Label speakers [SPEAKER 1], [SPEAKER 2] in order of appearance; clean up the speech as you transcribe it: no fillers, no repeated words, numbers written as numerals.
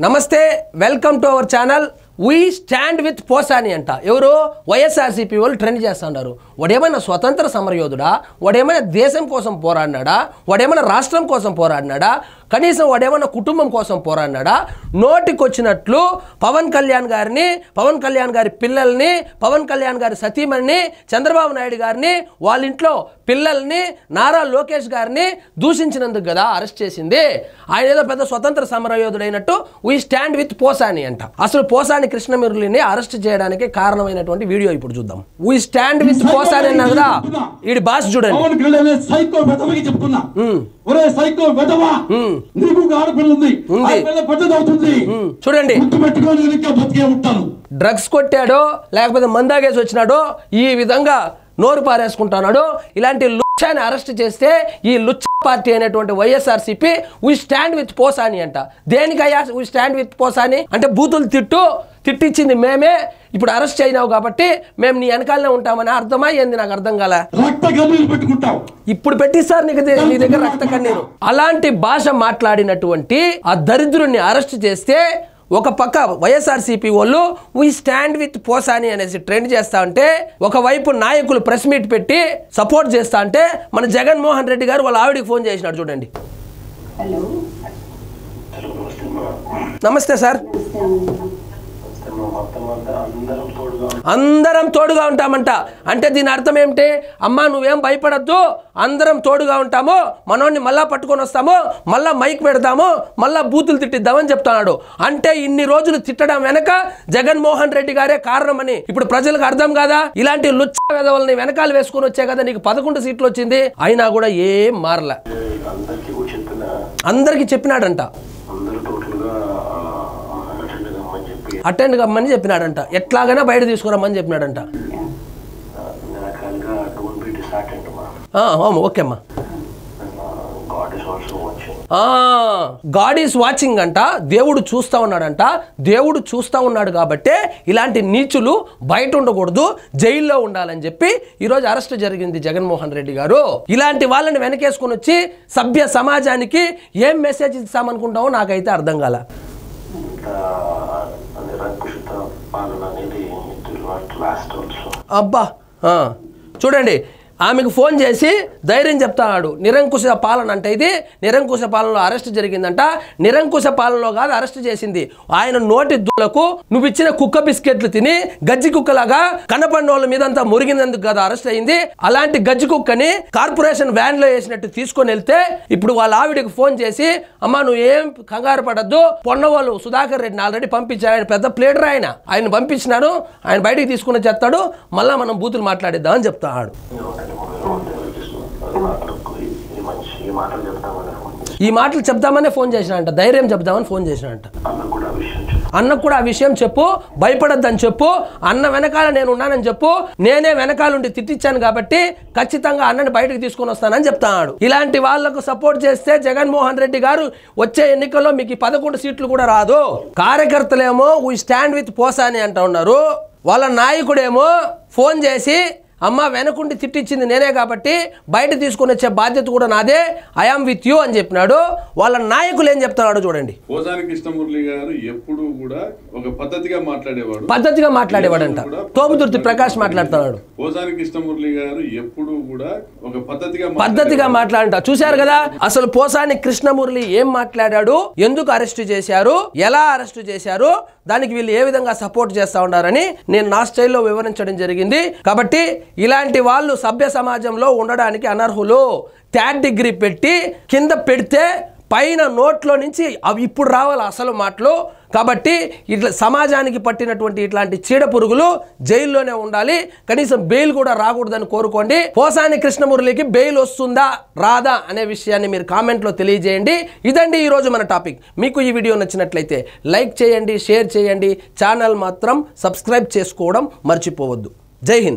[SPEAKER 1] నమస్తే, welcome to our channel. We stand with Posani అంట. ఎవరు? వైఎస్ఆర్సీపీ వాళ్ళు ట్రెండ్ చేస్తున్నారు. వాడేమైనా స్వతంత్ర సమరయోధుడా? వాడేమైనా దేశం కోసం పోరాడినాడా? వాడేమైనా రాష్ట్రం కోసం పోరాడినాడా? కనీసం వాడేమైనా కుటుంబం కోసం పోరాడినాడా? నోటికొచ్చినట్లు పవన్ కళ్యాణ్ గారిని, పవన్ కళ్యాణ్ గారి పిల్లల్ని, పవన్ కళ్యాణ్ గారి సతీమణిని, చంద్రబాబు నాయుడు గారిని, వాళ్ళ ఇంట్లో పిల్లల్ని, నారా లోకేష్ గారిని దూషించినందుకు కదా అరెస్ట్ చేసింది. ఆయన ఏదో పెద్ద స్వతంత్ర సమరయోధుడైనట్టు వీ స్టాండ్ విత్ పోసాని అంట. అసలు పోసాని కృష్ణమురళిని అరెస్ట్ చేయడానికి కారణమైనటువంటి వీడియో ఇప్పుడు చూద్దాం. వీ స్టాండ్ విత్ పోసాని అన్నారు కదా, ఈడి బాస్ చూడండి. చూడండి, డ్రగ్స్ కొట్టాడో లేకపోతే మందాగేసి వచ్చినాడో ఈ విధంగా నోరు పారేసుకుంటున్నాడు. ఇలాంటి లుచ్చాని అరెస్ట్ చేస్తే ఈ లుచ్చ పార్టీ అయినటువంటి YSRCP we stand with Posani అంట. దేనికయ్యా వీ స్టాండ్ విత్ పోసాని అంటే? బూతులు తిట్టించింది మేమే, ఇప్పుడు అరెస్ట్ అయినావు కాబట్టి మేము నీ వెనకాలనే ఉంటామని అర్థమా ఏంది? నాకు అర్థం కాలే. ఇప్పుడు పెట్టిస్తారు నీ దగ్గర రక్త కన్నీరు. అలాంటి భాష మాట్లాడినటువంటి ఆ దరిద్రుడిని అరెస్ట్ చేస్తే ఒక పక్క వైఎస్ఆర్సీపీ వాళ్ళు వీ స్టాండ్ విత్ పోసాని అనేసి ట్రెండ్ చేస్తా ఉంటే, ఒకవైపు నాయకులు ప్రెస్ మీట్ పెట్టి సపోర్ట్ చేస్తా ఉంటే మన జగన్మోహన్ రెడ్డి గారు వాళ్ళ ఆవిడికి ఫోన్ చేసినాడు. చూడండి. నమస్తే సార్. అందరం తోడుగా ఉంటామంట. అంటే దీని అర్థం ఏమిటి? అమ్మా నువ్వేం భయపడద్దు, అందరం తోడుగా ఉంటాము, మనోడిని మళ్ళా పట్టుకొని వస్తాము, మళ్ళా మైక్ పెడతాము, మళ్ళా బూతులు తిట్టిద్దామని చెప్తున్నాడు. అంటే ఇన్ని రోజులు తిట్టడం వెనక జగన్మోహన్ రెడ్డి గారే కారణమని ఇప్పుడు ప్రజలకు అర్థం కాదా? ఇలాంటి లుచ్చ వెధవల్ని వెనకాల వేసుకుని వచ్చే కదా నీకు 11 సీట్లు వచ్చింది. అయినా కూడా ఏం మారలే. అందరికి చెప్పినాడంట, అటెండ్ కమ్మని చెప్పినాడంట, ఎట్లాగైనా బయట తీసుకురమ్మని చెప్పినాడంట. ఓకే అమ్మా. గాడ్ ఈస్ వాచింగ్ అంట. దేవుడు చూస్తూ ఉన్నాడంట. దేవుడు చూస్తూ ఉన్నాడు కాబట్టే ఇలాంటి నీచులు బయట ఉండకూడదు, జైల్లో ఉండాలని చెప్పి ఈరోజు అరెస్ట్ జరిగింది జగన్మోహన్ రెడ్డి గారు. ఇలాంటి వాళ్ళని వెనకేసుకుని వచ్చి సభ్య సమాజానికి ఏం మెసేజ్ ఇస్తామనుకుంటామో నాకైతే అర్థం కాల. అబ్బా చూడండి, ఆమెకు ఫోన్ చేసి ధైర్యం చెప్తాడు. నిరంకుశ పాలన అంటే ఇది నిరంకుశ పాలనలో అరెస్ట్ జరిగిందంట. నిరంకుశ పాలనలో కాదు అరెస్ట్ చేసింది. ఆయన నోటి దులకు నువ్వు ఇచ్చిన కుక్క బిస్కెట్లు తిని గజ్జి కుక్కలాగా కనపడినోళ్ళ మీద అంతా మురిగినందుకు కదా అరెస్ట్ అయింది. అలాంటి గజ్జి కుక్కని కార్పొరేషన్ వ్యాన్ లో వేసినట్టు తీసుకొని వెళ్తే ఇప్పుడు వాళ్ళ ఆవిడకి ఫోన్ చేసి, అమ్మా నువ్వు ఏం కంగారు పడద్దు, పొన్నవాళ్ళు సుధాకర్ రెడ్డిని ఆల్రెడీ పంపించారు, ఆయన పెద్ద ప్లేడర్, ఆయన పంపించినాను, ఆయన బయటికి తీసుకుని చేస్తాడు, మళ్ళా మనం బూతులు మాట్లాడిద్దామని చెప్తాడు. ఈ మాటలు చెప్తామనే ఫోన్ చేసినాడంట, ధైర్యం చెప్తామని ఫోన్ చేసినాడంట. అన్నకు కూడా ఆ విషయం చెప్పు, భయపడద్దని చెప్పు, అన్న వెనకాల నేను ఉన్నానని చెప్పు, నేనే వెనకాలండి తిట్టించాను కాబట్టి ఖచ్చితంగా అన్నని బయటకు తీసుకొని వస్తానని చెప్తాడు. ఇలాంటి వాళ్లకు సపోర్ట్ చేస్తే జగన్మోహన్ రెడ్డి గారు వచ్చే ఎన్నికల్లో మీకు 11 సీట్లు కూడా రాదు. కార్యకర్తలేమో వీ స్టాండ్ విత్ పోసాని అంటూ ఉన్నారు. వాళ్ళ నాయకుడేమో ఫోన్ చేసి, అమ్మ వెనకుండి తిట్టించింది నేనే కాబట్టి బయట తీసుకుని వచ్చే బాధ్యత కూడా నాదే, ఐఆమ్ విత్ యూ అని చెప్పినాడు. వాళ్ళ నాయకులు ఏం చెప్తున్నాడు చూడండి.
[SPEAKER 2] పోసాని కృష్ణమురళి గారు ఎప్పుడు కూడా ఒక పద్ధతిగా
[SPEAKER 1] మాట్లాడేవాడంట. తోపుదుర్తి ప్రకాష్ మాట్లాడుతున్నాడు.
[SPEAKER 2] పోసాని కృష్ణమురళి గారు ఎప్పుడు కూడా ఒక
[SPEAKER 1] పద్ధతిగా మాట్లాడంట. చూశారు కదా అసలు పోసాని కృష్ణమురళి ఏం మాట్లాడాడు, ఎందుకు అరెస్ట్ చేశారు, ఎలా అరెస్ట్ చేశారు, దానికి వీళ్ళు ఏ విధంగా సపోర్ట్ చేస్తా ఉన్నారని నేను నా స్టైల్లో వివరించడం జరిగింది. కాబట్టి ఇలాంటి వాళ్ళు సభ్య సమాజంలో ఉండడానికి అనర్హులు. థర్డ్ డిగ్రీ పెట్టి కింద పెడితే పైన నోట్లో నుంచి అవి ఇప్పుడు రావాలి అసలు మాటలు. కాబట్టి ఇట్లా సమాజానికి పట్టినటువంటి ఇట్లాంటి చీడ పురుగులు జైల్లోనే ఉండాలి, కనీసం బెయిల్ కూడా రాకూడదని కోరుకోండి. పోసాని కృష్ణమురళికి బెయిల్ వస్తుందా రాదా అనే విషయాన్ని మీరు కామెంట్లో తెలియజేయండి. ఇదండి ఈరోజు మన టాపిక్. మీకు ఈ వీడియో నచ్చినట్లయితే లైక్ చేయండి, షేర్ చేయండి, ఛానల్ మాత్రం సబ్స్క్రైబ్ చేసుకోవడం మర్చిపోవద్దు. జై హింద్.